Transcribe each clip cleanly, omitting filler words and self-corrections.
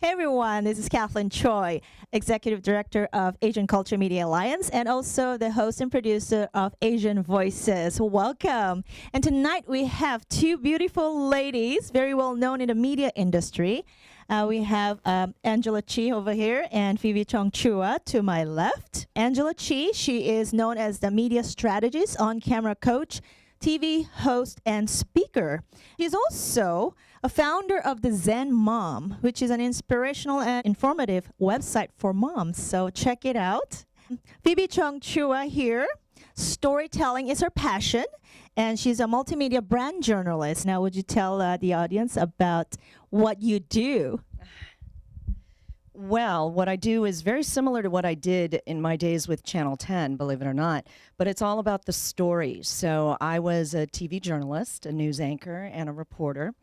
Hey everyone, this is Cathlyn Choi, Executive Director of Asian Culture Media Alliance and also the host and producer of Asian Voices. Welcome. And tonight we have two beautiful ladies, very well known in the media industry. We have Angela Chee over here and Phoebe Chongchua to my left. Angela Chee, she is known as the media strategist, on-camera coach, TV host, and speaker. She's also a founder of the Zen Mom, which is an inspirational and informative website for moms. So check it out. Phoebe Chongchua here. Storytelling is her passion, and she's a multimedia brand journalist. Now, would you tell the audience about what you do? Well, what I do is very similar to what I did in my days with Channel 10, believe it or not, but it's all about the stories. So I was a TV journalist, a news anchor, and a reporter,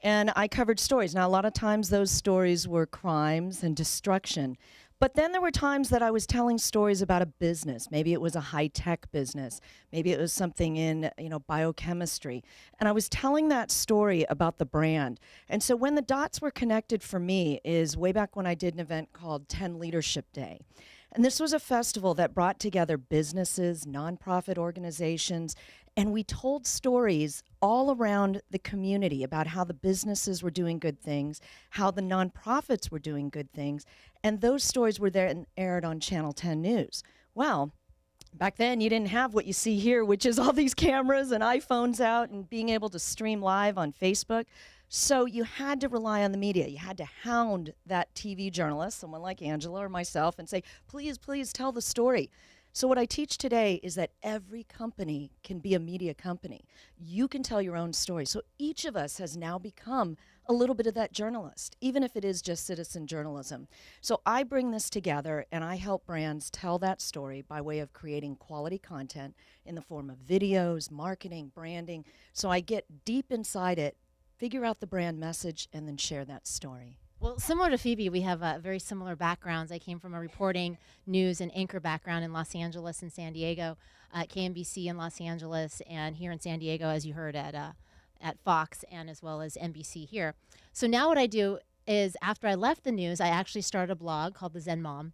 and I covered stories. Now, a lot of times those stories were crimes and destruction, but then there were times that I was telling stories about a business. Maybe it was a high-tech business. Maybe it was something in, biochemistry. And I was telling that story about the brand. And so when the dots were connected for me is way back when I did an event called 10 Leadership Day. And this was a festival that brought together businesses, nonprofit organizations, and we told stories all around the community about how the businesses were doing good things, how the nonprofits were doing good things, and those stories were there and aired on Channel 10 News. Well, back then you didn't have what you see here, which is all these cameras and iPhones out and being able to stream live on Facebook. So you had to rely on the media. You had to hound that TV journalist, someone like Angela or myself, and say, please, please tell the story. So what I teach today is that every company can be a media company. You can tell your own story. So each of us has now become a little bit of that journalist, even if it is just citizen journalism. So I bring this together and I help brands tell that story by way of creating quality content in the form of videos, marketing, branding. So I get deep inside it, figure out the brand message, and then share that story. Well, similar to Phoebe, we have very similar backgrounds. I came from a reporting, news, and anchor background in Los Angeles and San Diego, at KMBC in Los Angeles, and here in San Diego, as you heard, at Fox, and as well as NBC here. So now what I do is, after I left the news, I actually started a blog called The Zen Mom,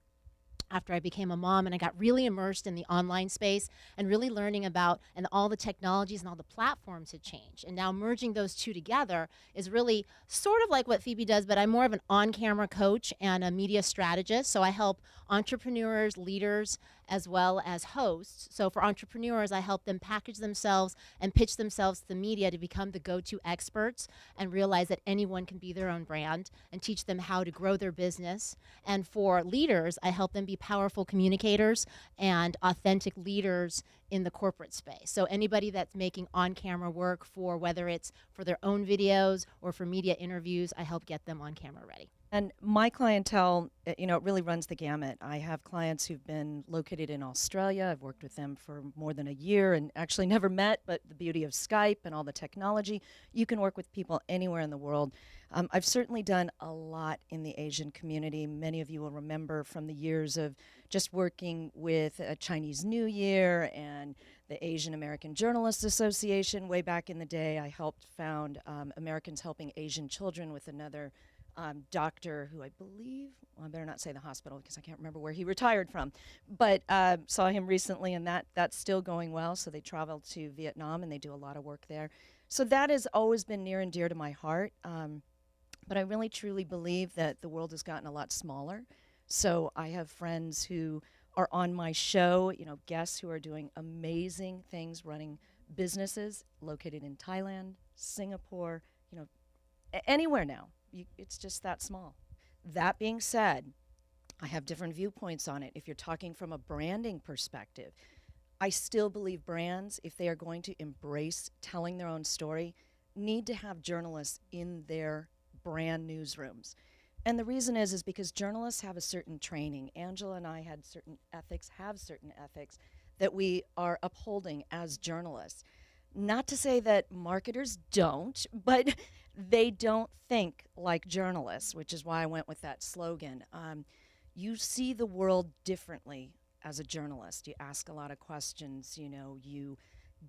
after I became a mom, and I got really immersed in the online space and really learning about and all the technologies and all the platforms had changed. And now merging those two together is really sort of like what Phoebe does, but I'm more of an on-camera coach and a media strategist. So I help entrepreneurs, leaders, as well as hosts. So for entrepreneurs, I help them package themselves and pitch themselves to the media to become the go-to experts and realize that anyone can be their own brand and teach them how to grow their business. And for leaders, I help them be powerful communicators and authentic leaders in the corporate space. So anybody that's making on-camera work for whether it's for their own videos or for media interviews, I help get them on camera ready. And my clientele, it really runs the gamut. I have clients who've been located in Australia. I've worked with them for more than a year and actually never met, but the beauty of Skype and all the technology, you can work with people anywhere in the world. I've certainly done a lot in the Asian community. Many of you will remember from the years of just working with a Chinese New Year and the Asian American Journalists Association. Way back in the day, I helped found Americans Helping Asian Children with another doctor who I believe, well, I better not say the hospital because I can't remember where he retired from, but saw him recently, and that's still going well. So they traveled to Vietnam and they do a lot of work there. So that has always been near and dear to my heart. But I really truly believe that the world has gotten a lot smaller. So I have friends who are on my show, guests who are doing amazing things, running businesses located in Thailand, Singapore, anywhere now. It's just that small. That being said, I have different viewpoints on it. If you're talking from a branding perspective, I still believe brands, if they are going to embrace telling their own story, need to have journalists in their brand newsrooms. And the reason is because journalists have a certain training. Angela and I have certain ethics that we are upholding as journalists. Not to say that marketers don't, but they don't think like journalists, which is why I went with that slogan. You see the world differently as a journalist. You ask a lot of questions, you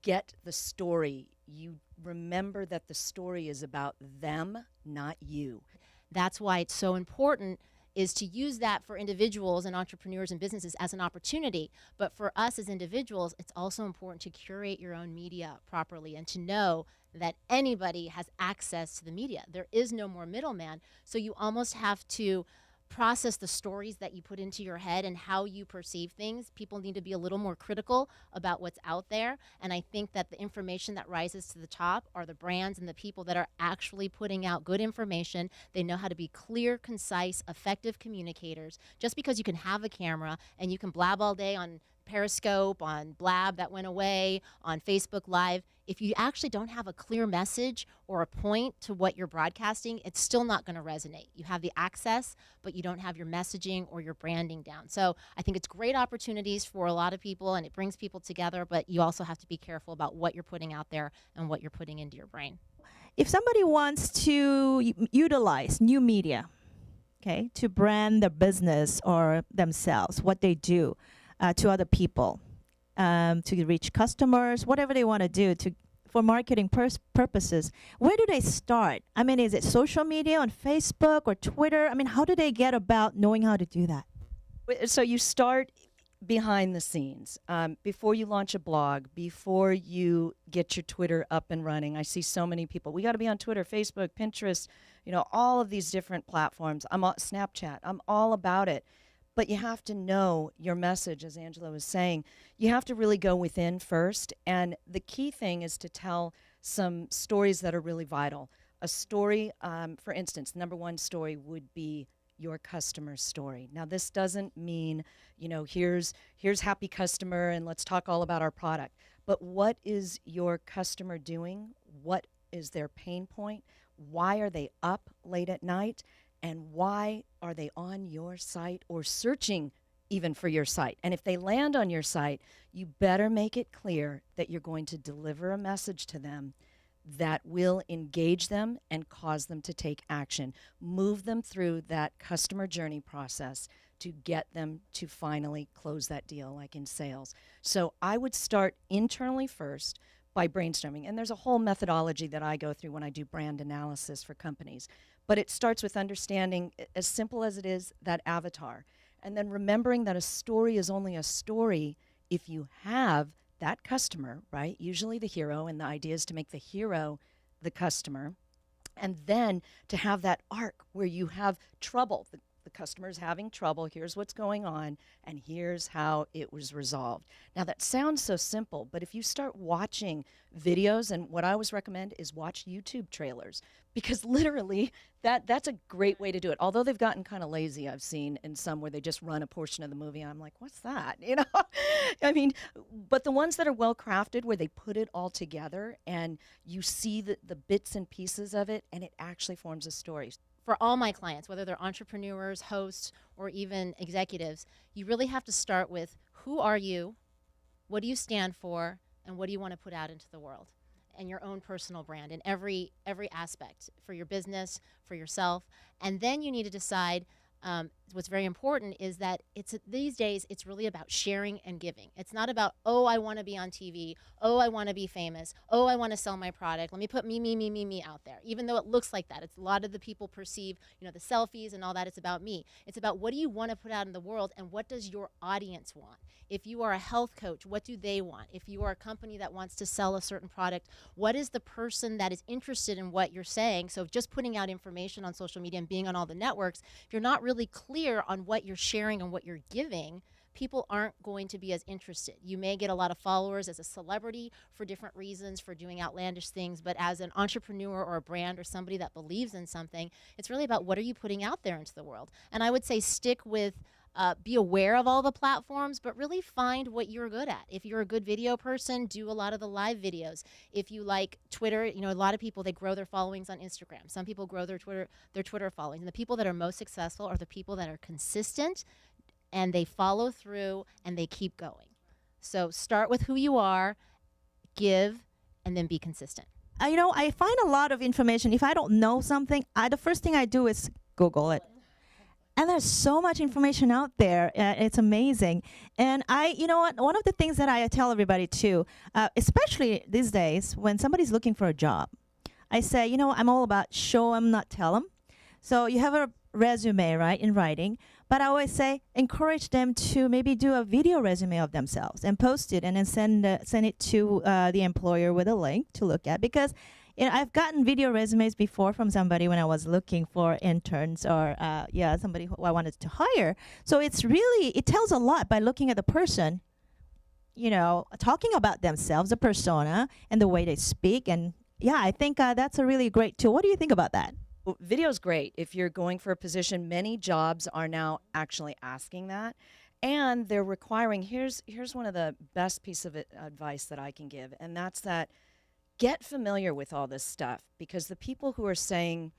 get the story. You remember that the story is about them, not you. that's why it's so important is to use that for individuals and entrepreneurs and businesses as an opportunity. But for us as individuals, it's also important to curate your own media properly and to know that anybody has access to the media. There is no more middleman. So you almost have to process the stories that you put into your head and how you perceive things. People need to be a little more critical about what's out there. And I think that the information that rises to the top are the brands and the people that are actually putting out good information. They know how to be clear, concise, effective communicators. Just because you can have a camera and you can blab all day on Periscope, on Blab that went away, on Facebook Live, if you actually don't have a clear message or a point to what you're broadcasting, it's still not going to resonate. You have the access, but you don't have your messaging or your branding down. So I think it's great opportunities for a lot of people, and it brings people together, but you also have to be careful about what you're putting out there and what you're putting into your brain. If somebody wants to utilize new media, okay, to brand their business or themselves, what they do to other people, to reach customers, whatever they want to do for marketing purposes, where do they start? I mean, is it social media on Facebook or Twitter? I mean, how do they get about knowing how to do that? So you start behind the scenes. Before you launch a blog, before you get your Twitter up and running. I see so many people. We got to be on Twitter, Facebook, Pinterest, all of these different platforms. I'm on Snapchat. I'm all about it. But you have to know your message, as Angela was saying. You have to really go within first. And the key thing is to tell some stories that are really vital. A story, for instance, the number one story would be your customer's story. Now, this doesn't mean, here's happy customer and let's talk all about our product. But what is your customer doing? What is their pain point? Why are they up late at night? And why are they on your site or searching even for your site? And if they land on your site, you better make it clear that you're going to deliver a message to them that will engage them and cause them to take action. Move them through that customer journey process to get them to finally close that deal, like in sales. So I would start internally first by brainstorming. And there's a whole methodology that I go through when I do brand analysis for companies. But it starts with understanding, as simple as it is, that avatar. And then remembering that a story is only a story if you have that customer, right? Usually the hero, and the idea is to make the hero the customer. And then to have that arc where you have trouble. The customer is having trouble. Here's what's going on, and here's how it was resolved. Now, that sounds so simple, but if you start watching videos, and what I always recommend is watch YouTube trailers, because literally that's a great way to do it. Although they've gotten kind of lazy, I've seen in some where they just run a portion of the movie, and I'm like, what's that? I mean, but the ones that are well crafted, where they put it all together and you see the bits and pieces of it, and it actually forms a story. For all my clients, whether they're entrepreneurs, hosts, or even executives, you really have to start with who are you, what do you stand for, and what do you want to put out into the world, and your own personal brand in every aspect for your business, for yourself. And then you need to decide what's very important is that these days it's really about sharing and giving. It's not about, oh, I want to be on TV, oh, I want to be famous, oh, I want to sell my product, let me put me out there. Even though it looks like that, it's a lot of the people perceive, the selfies and all that, it's about me. It's about what do you want to put out in the world, and what does your audience want? If you are a health coach, what do they want? If you are a company that wants to sell a certain product, what is the person that is interested in what you're saying? So just putting out information on social media and being on all the networks, if you're not really clear on what you're sharing and what you're giving, people aren't going to be as interested. You may get a lot of followers as a celebrity for different reasons, for doing outlandish things, but as an entrepreneur or a brand or somebody that believes in something, it's really about what are you putting out there into the world. And I would say stick with be aware of all the platforms, but really find what you're good at. If you're a good video person, do a lot of the live videos. If you like Twitter, a lot of people, they grow their followings on Instagram. Some people grow their Twitter followings. And the people that are most successful are the people that are consistent, and they follow through, and they keep going. So start with who you are, give, and then be consistent. I find a lot of information. If I don't know something, the first thing I do is Google it. And there's so much information out there. It's amazing. And one of the things that I tell everybody too, especially these days when somebody's looking for a job, I say, I'm all about show them, not tell them. So you have a resume, right, in writing. But I always say encourage them to maybe do a video resume of themselves and post it and then send it to the employer with a link to look at. Because I've gotten video resumes before from somebody when I was looking for interns or somebody who I wanted to hire. So it tells a lot by looking at the person, talking about themselves, the persona, and the way they speak. And yeah, I think that's a really great tool. What do you think about that? Well, video's great. If you're going for a position, many jobs are now actually asking that. And they're requiring, here's one of the best piece of advice that I can give, and that's that get familiar with all this stuff, because the people who are saying,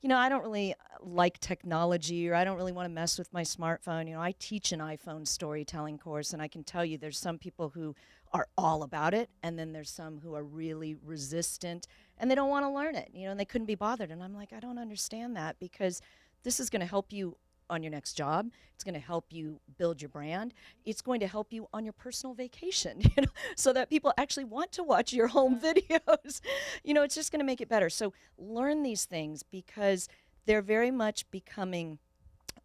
I don't really like technology, or I don't really want to mess with my smartphone. I teach an iPhone storytelling course, and I can tell you there's some people who are all about it, and then there's some who are really resistant, and they don't want to learn it, and they couldn't be bothered. And I'm like, I don't understand that, because this is going to help you on your next job. It's going to help you build your brand. It's going to help you on your personal vacation, so that people actually want to watch your home videos. It's just going to make it better. So learn these things, because they're very much becoming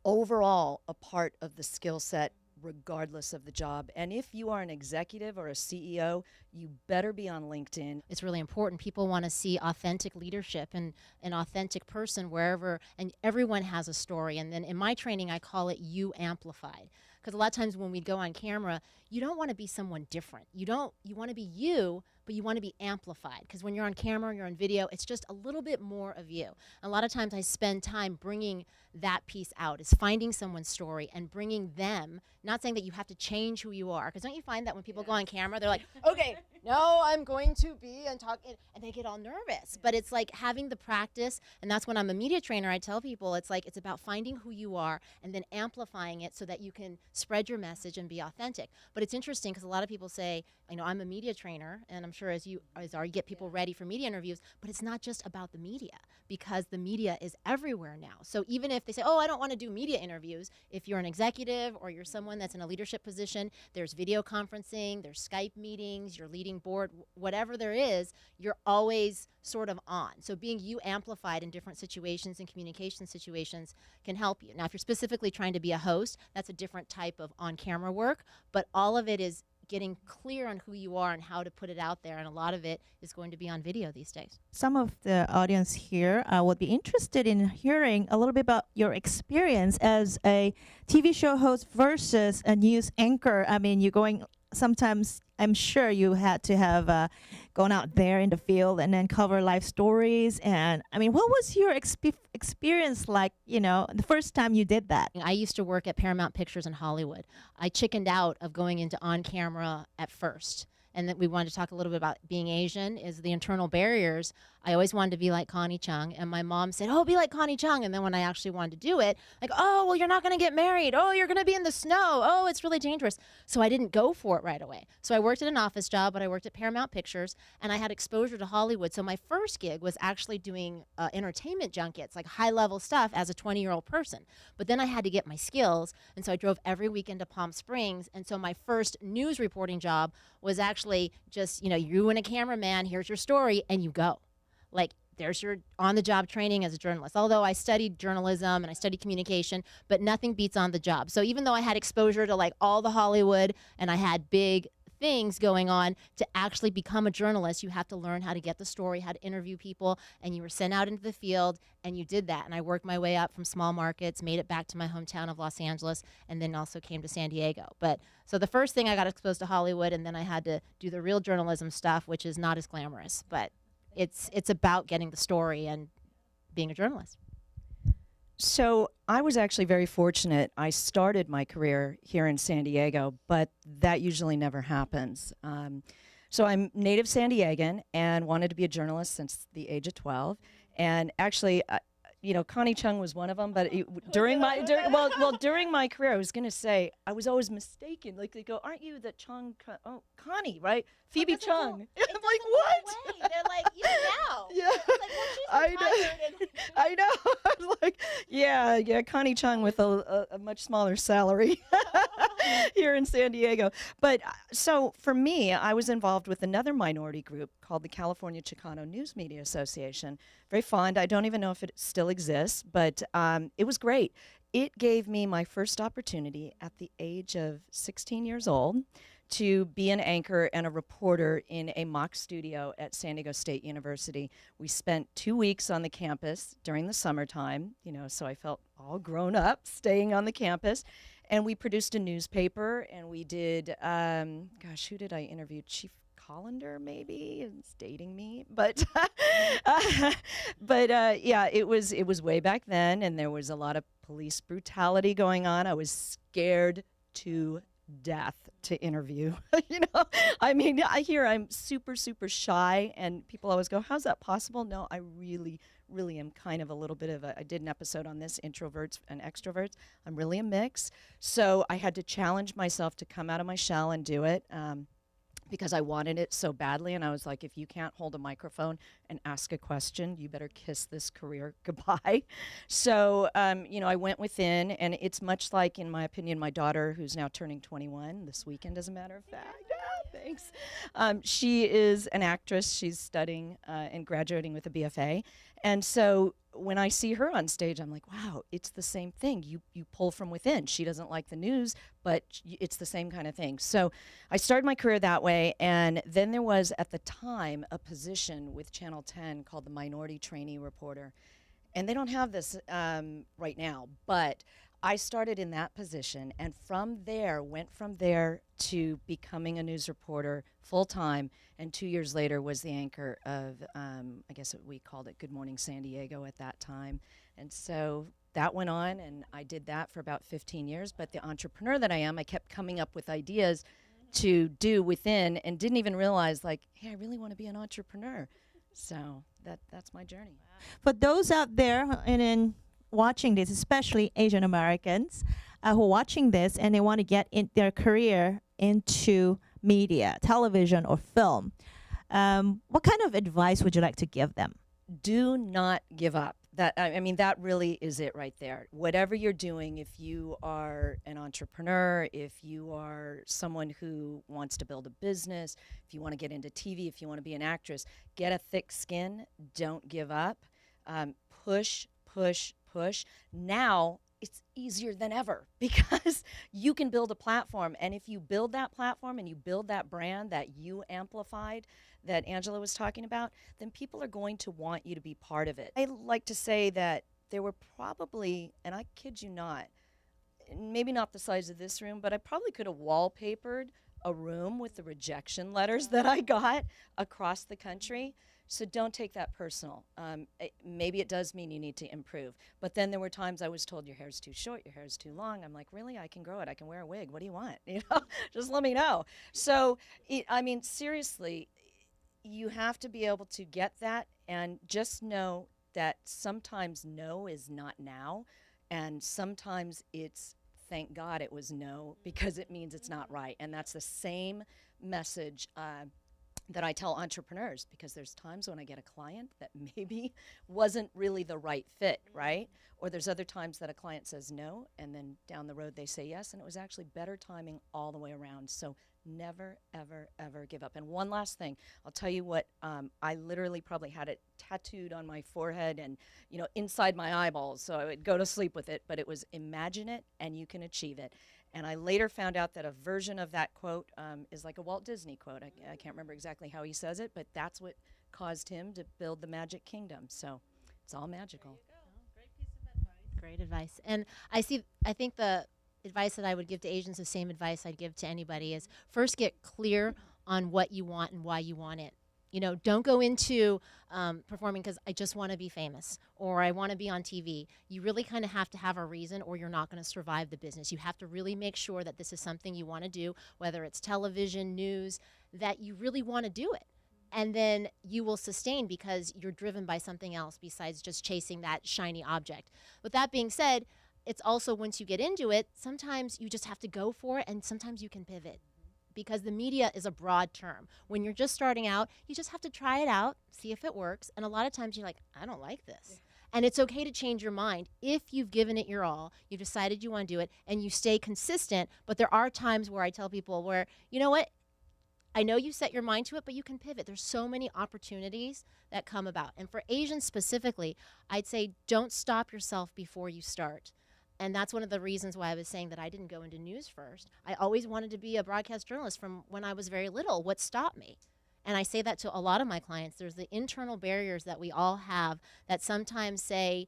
overall a part of the skill set, regardless of the job. And if you are an executive or a CEO, you better be on LinkedIn. It's really important. People want to see authentic leadership and an authentic person wherever, and everyone has a story. And then in my training, I call it You Amplified. Because a lot of times when we go on camera, you don't want to be someone different. You want to be you, but you want to be amplified. Because when you're on camera, you're on video, it's just a little bit more of you. A lot of times I spend time bringing that piece out, is finding someone's story and bringing them, not saying that you have to change who you are. Because don't you find that when people go on camera, they're like, okay, no, I'm going to be and talk, and they get all nervous. But it's like having the practice, and that's when I'm a media trainer, I tell people, it's about finding who you are and then amplifying it so that you can spread your message and be authentic. But it's interesting because a lot of people say, I'm a media trainer, and I'm sure as you get people ready for media interviews, but it's not just about the media, because the media is everywhere now. So even if they say, I don't want to do media interviews, if you're an executive or you're someone that's in a leadership position, there's video conferencing, there's Skype meetings, you're leading board, whatever there is, you're always sort of on. So being you amplified in different situations and communication situations can help you. Now, if you're specifically trying to be a host, that's a different type of on-camera work, but all of it is getting clear on who you are and how to put it out there, and a lot of it is going to be on video these days. Some of the audience here would be interested in hearing a little bit about your experience as a TV show host versus a news anchor. You're going, sometimes I'm sure you had to have gone out there in the field and then cover live stories. And what was your experience like, the first time you did that? I used to work at Paramount Pictures in Hollywood. I chickened out of going into on camera at first. And then we wanted to talk a little bit about being Asian, is the internal barriers. I always wanted to be like Connie Chung, and my mom said, be like Connie Chung. And then when I actually wanted to do it, like, well, you're not going to get married. You're going to be in the snow. It's really dangerous. So I didn't go for it right away. So I worked at an office job, but I worked at Paramount Pictures, and I had exposure to Hollywood. So my first gig was actually doing entertainment junkets, like high-level stuff as a 20-year-old person. But then I had to get my skills, and so I drove every weekend to Palm Springs. And so my first news reporting job was actually just, you and a cameraman, here's your story, and you go. Like, there's your on-the-job training as a journalist. Although I studied journalism and I studied communication, but nothing beats on the job. So even though I had exposure to like all the Hollywood and I had big things going on, to actually become a journalist, you have to learn how to get the story, how to interview people, and you were sent out into the field, and you did that. And I worked my way up from small markets, made it back to my hometown of Los Angeles, and then also came to San Diego. But so the first thing, I got exposed to Hollywood, and then I had to do the real journalism stuff, which is not as glamorous, but it's about getting the story and being a journalist. So I was actually very fortunate. I started my career here in San Diego, but that usually never happens. So I'm native San Diegan and wanted to be a journalist since the age of 12. And actually, Connie Chung was one of them. But during my career, I was going to say I was always mistaken. Like they go, "Aren't you the Chung? Connie, right? Phoebe Chung." I'm like, what? They're like, even now. Yeah, I know. I know. I was like, yeah, Connie Chung with a much smaller salary here in San Diego. But so for me, I was involved with another minority group called the California Chicano News Media Association. Very fond. I don't even know if it still exists, but it was great. It gave me my first opportunity at the age of 16 years old to be an anchor and a reporter in a mock studio at San Diego State University. We spent 2 weeks on the campus during the summertime, so I felt all grown up staying on the campus. And we produced a newspaper, and we did, who did I interview? Chief Collender, maybe? It's dating me, but yeah, it was way back then, and there was a lot of police brutality going on. I was scared to death to interview. I mean, I hear I'm super, super shy, and people always go, how's that possible? No, I really am kind of a little bit of I did an episode on this, introverts and extroverts. I'm really a mix. So I had to challenge myself to come out of my shell and do it. Because I wanted it so badly, and I was like, if you can't hold a microphone and ask a question, you better kiss this career goodbye. So, I went within, and it's much like, in my opinion, my daughter, who's now turning 21 this weekend, as a matter of fact. Yeah, thanks. She is an actress. She's studying and graduating with a BFA. And so when I see her on stage, I'm like, wow, it's the same thing. You pull from within. She doesn't like the news, but it's the same kind of thing. So I started my career that way, and then there was, at the time, a position with Channel 10 called the Minority Trainee Reporter. And they don't have this right now, but I started in that position, and went from there to becoming a news reporter full-time, and 2 years later was the anchor of, I guess we called it Good Morning San Diego at that time. And so that went on, and I did that for about 15 years. But the entrepreneur that I am, I kept coming up with ideas to do within, and didn't even realize, like, hey, I really want to be an entrepreneur. So that's my journey. For those out there and in watching this, especially Asian Americans who are watching this and they want to get in their career into media, television or film, what kind of advice would you like to give them? Do not give up. That really is it right there. Whatever you're doing, if you are an entrepreneur, if you are someone who wants to build a business, if you want to get into TV, if you want to be an actress, get a thick skin. Don't give up. Push. Now it's easier than ever because you can build a platform. And if you build that platform and you build that brand that you amplified, that Angela was talking about, then people are going to want you to be part of it. I like to say that there were probably, and I kid you not, maybe not the size of this room, but I probably could have wallpapered a room with the rejection letters that I got across the country. So don't take that personal. Maybe it does mean you need to improve. But then there were times I was told, your hair's too short, your hair's too long. I'm like, really? I can grow it. I can wear a wig. What do you want? Just let me know. So, seriously, you have to be able to get that, and just know that sometimes no is not now, and sometimes it's thank God it was no, because it means it's not right. And that's the same message that I tell entrepreneurs, because there's times when I get a client that maybe wasn't really the right fit, right? Or there's other times that a client says no, and then down the road they say yes, and it was actually better timing all the way around. So never, ever, ever give up. And one last thing, I'll tell you what, I literally probably had it tattooed on my forehead and, inside my eyeballs, so I would go to sleep with it, but it was imagine it and you can achieve it. And I later found out that a version of that quote is like a Walt Disney quote. I can't remember exactly how he says it, but that's what caused him to build the Magic Kingdom. So it's all magical. Great piece of advice. Great advice. And I think the advice that I would give to Asians, the same advice I'd give to anybody, is first get clear on what you want and why you want it. Don't go into performing because I just want to be famous or I want to be on TV. You really kind of have to have a reason, or you're not going to survive the business. You have to really make sure that this is something you want to do, whether it's television, news, that you really want to do it. And then you will sustain because you're driven by something else besides just chasing that shiny object. With that being said, it's also, once you get into it, sometimes you just have to go for it, and sometimes you can pivot. because the media is a broad term. When you're just starting out, you just have to try it out, see if it works. And a lot of times you're like, I don't like this. Yeah. And it's okay to change your mind if you've given it your all, you've decided you want to do it, and you stay consistent. But there are times where I tell people where, you know what, I know you set your mind to it, but you can pivot. There's so many opportunities that come about. And for Asians specifically, I'd say don't stop yourself before you start. And that's one of the reasons why I was saying that I didn't go into news first. I always wanted to be a broadcast journalist from when I was very little. What stopped me? And I say that to a lot of my clients. There's the internal barriers that we all have that sometimes say,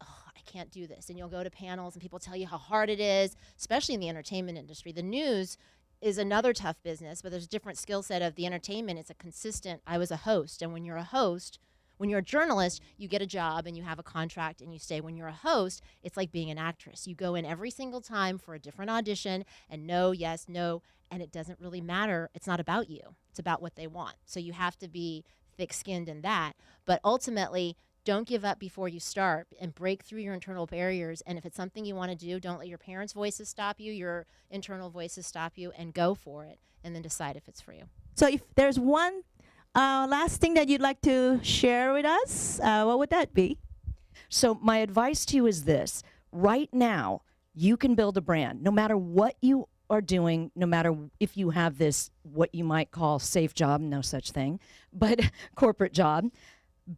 oh, I can't do this. And you'll go to panels and people tell you how hard it is, especially in the entertainment industry. The news is another tough business, but there's a different skill set of the entertainment. It's a consistent, I was a host. And when you're a host, when you're a journalist, you get a job and you have a contract and you stay. When you're a host, it's like being an actress. You go in every single time for a different audition and no, yes, no, and it doesn't really matter. It's not about you. It's about what they want. So you have to be thick-skinned in that. But ultimately, don't give up before you start and break through your internal barriers. And if it's something you want to do, don't let your parents' voices stop you, your internal voices stop you, and go for it and then decide if it's for you. So if there's one last thing that you'd like to share with us, what would that be? So my advice to you is this. Right now, you can build a brand. No matter what you are doing, no matter if you have this, what you might call safe job, no such thing, but corporate job,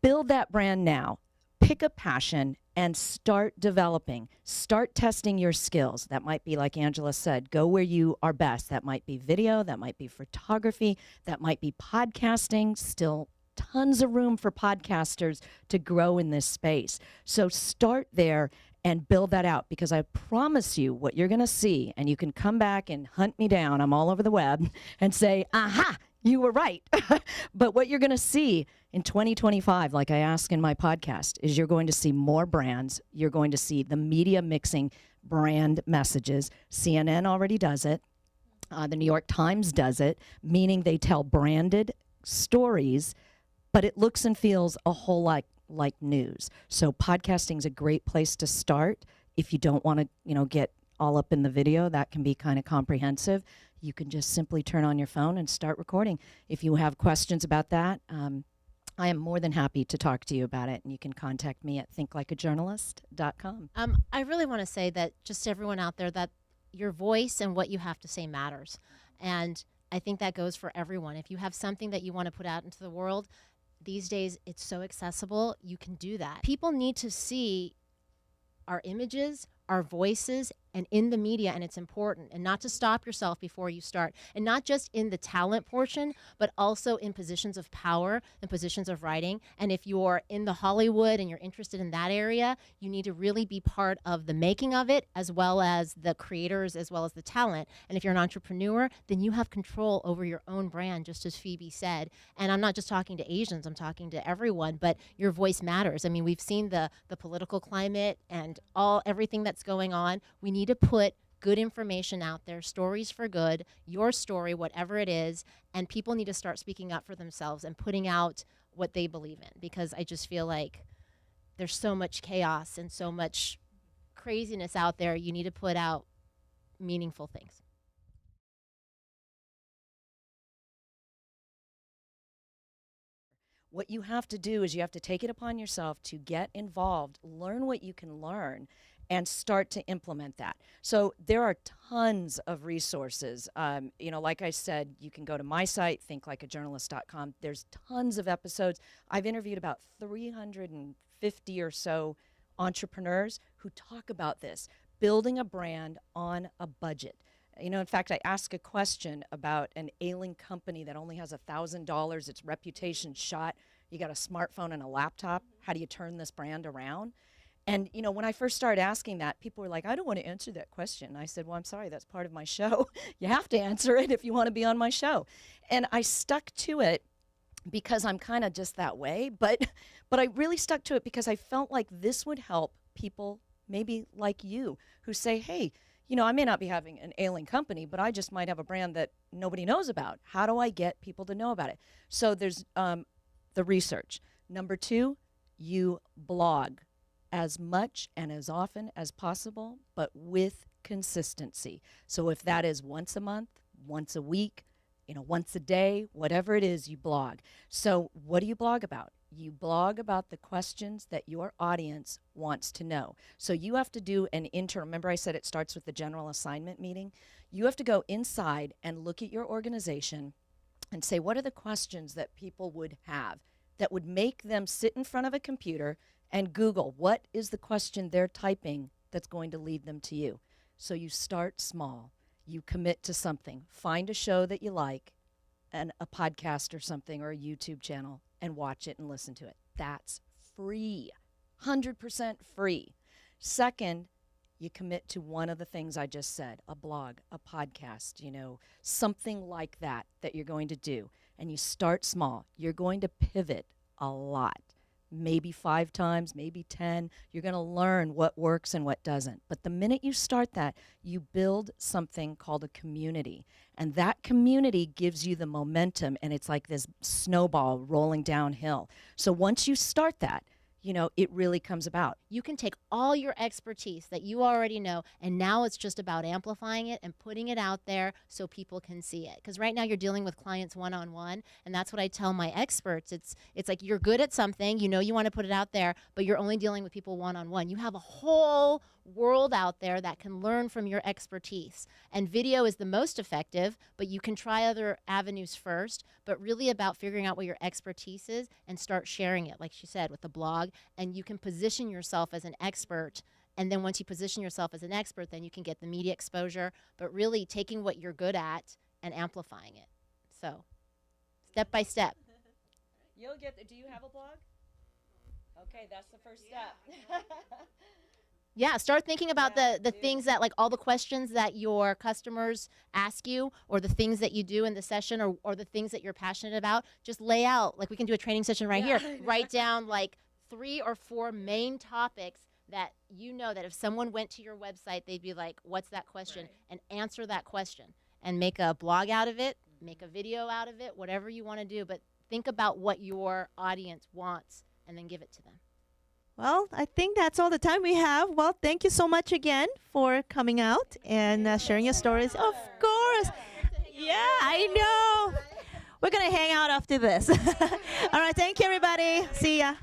build that brand now. Pick a passion and start developing. Start testing your skills. That might be, like Angela said, go where you are best. That might be video, that might be photography, that might be podcasting. Still tons of room for podcasters to grow in this space. So start there and build that out, because I promise you what you're going to see, and you can come back and hunt me down, I'm all over the web, and say, aha, you were right. But what you're going to see in 2025, like I ask in my podcast, is you're going to see more brands. You're going to see the media mixing brand messages. CNN already does it. The New York Times does it, meaning they tell branded stories, but it looks and feels a whole lot like news. So podcasting is a great place to start. If you don't want to, get all up in the video, that can be kind of comprehensive. You can just simply turn on your phone and start recording. If you have questions about that, I am more than happy to talk to you about it, and you can contact me at thinklikeajournalist.com. I really want to say that just to everyone out there, that your voice and what you have to say matters. And I think that goes for everyone. If you have something that you want to put out into the world, these days it's so accessible, you can do that. People need to see our images, our voices, and in the media, and it's important. And not to stop yourself before you start. And not just in the talent portion, but also in positions of power and positions of writing. And if you're in the Hollywood and you're interested in that area, you need to really be part of the making of it, as well as the creators, as well as the talent. And if you're an entrepreneur, then you have control over your own brand, just as Phoebe said. And I'm not just talking to Asians, I'm talking to everyone, but your voice matters. I mean, we've seen the political climate and everything that's going on. We need to put good information out there, stories for good, your story, whatever it is, and people need to start speaking up for themselves and putting out what they believe in, because I just feel like there's so much chaos and so much craziness out there. You need to put out meaningful things. What you have to do is you have to take it upon yourself to get involved, learn what you can learn, and start to implement that. So there are tons of resources. Like I said, you can go to my site, thinklikeajournalist.com. There's tons of episodes. I've interviewed about 350 or so entrepreneurs who talk about this, building a brand on a budget. In fact, I asked a question about an ailing company that only has $1,000, its reputation shot. You got a smartphone and a laptop. How do you turn this brand around? And, when I first started asking that, people were like, I don't want to answer that question. I said, well, I'm sorry, that's part of my show. You have to answer it if you want to be on my show. And I stuck to it because I'm kind of just that way. But I really stuck to it because I felt like this would help people maybe like you who say, hey, I may not be having an ailing company, but I just might have a brand that nobody knows about. How do I get people to know about it? So there's the research. Number 2, you blog as much and as often as possible, but with consistency. So if that is once a month, once a week, once a day, whatever it is, you blog. So what do you blog about? You blog about the questions that your audience wants to know. So you have to do an intern. Remember I said it starts with the general assignment meeting? You have to go inside and look at your organization and say, what are the questions that people would have that would make them sit in front of a computer and Google what is the question they're typing that's going to lead them to you. So you start small. You commit to something. Find a show that you like, and a podcast or something, or a YouTube channel, and watch it and listen to it. That's free, 100% free. Second, you commit to one of the things I just said, a blog, a podcast, something like that you're going to do. And you start small. You're going to pivot a lot. Maybe 5 times, maybe 10. You're going to learn what works and what doesn't. But the minute you start that, you build something called a community. And that community gives you the momentum, and it's like this snowball rolling downhill. So once you start that, it really comes about. You can take all your expertise that you already know, and now it's just about amplifying it and putting it out there so people can see it. Because right now you're dealing with clients one-on-one, and that's what I tell my experts. It's like you're good at something, you want to put it out there, but you're only dealing with people one-on-one. You have a whole world out there that can learn from your expertise. And video is the most effective, but you can try other avenues first, but really about figuring out what your expertise is and start sharing it, like she said, with the blog. And you can position yourself as an expert. And then once you position yourself as an expert, then you can get the media exposure, but really taking what you're good at and amplifying it. So step by step. You'll get there. Do you have a blog? Okay, that's the first step. Yeah, start thinking about the things that, like all the questions that your customers ask you, or the things that you do in the session, or the things that you're passionate about. Just lay out, like we can do a training session right here. Write down like 3 or 4 main topics that that if someone went to your website, they'd be like, what's that question? Right. And answer that question and make a blog out of it, make a video out of it, whatever you want to do. But think about what your audience wants and then give it to them. Well, I think that's all the time we have. Well, thank you so much again for coming out and sharing your stories. Of course. Yeah, I know. We're going to hang out after this. All right. Thank you, everybody. See ya.